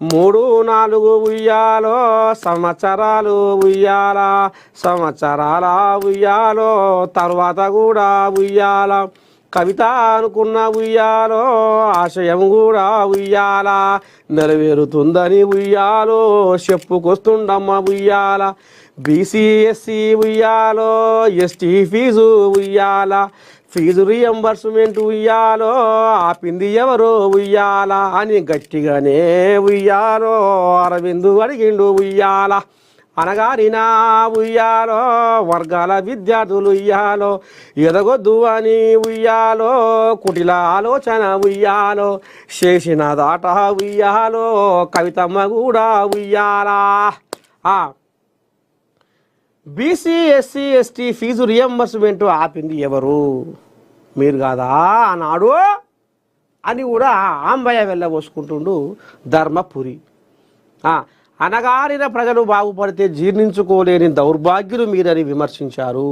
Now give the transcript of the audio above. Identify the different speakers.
Speaker 1: మూడు నాలుగు ఉయ్యాలో సంవత్సరాలు ఉయ్యాల సంవత్సరాల ఉయ్యాలో తర్వాత కూడా ఉయ్యాల కవిత అనుకున్న ఉయ్యాలో ఆశయం కూడా ఉయ్యాల నెరవేరుతుందని ఉయ్యాలో చెప్పుకొస్తుండమ్మ ఉయ్యాల బీసీ ఎస్సీ ఉయ్యాలో ఎస్టీ ఫీజు ఉయ్యాల ఫీజు రియంబర్స్మెంట్ ఉయ్యాలో ఆపింది ఎవరో ఉయ్యాల అని గట్టిగానే ఉయ్యాలో అరవిందు అడిగిండు ఉయ్యాల అనగారినా ఉయ్యాలో వర్గాల విద్యార్థులు ఉయ్యాలో ఎదగొద్దు అని ఉయ్యాలో కుటిల ఆలోచన ఉయ్యాలో చేసిన దాట ఉయ్యాలో కవితమ్మ కూడా ఉయ్యాలా BC SC ST fee reimbursement ఆపింది ఎవరు మీరు కాదా ఆనాడు అని కూడా ఆంబయ్య వెళ్ళబోసుకుంటుండు ధర్మపురి అనగారిన ప్రజలు బాగుపడితే జీర్ణించుకోలేని దౌర్భాగ్యులు మీరని విమర్శించారు.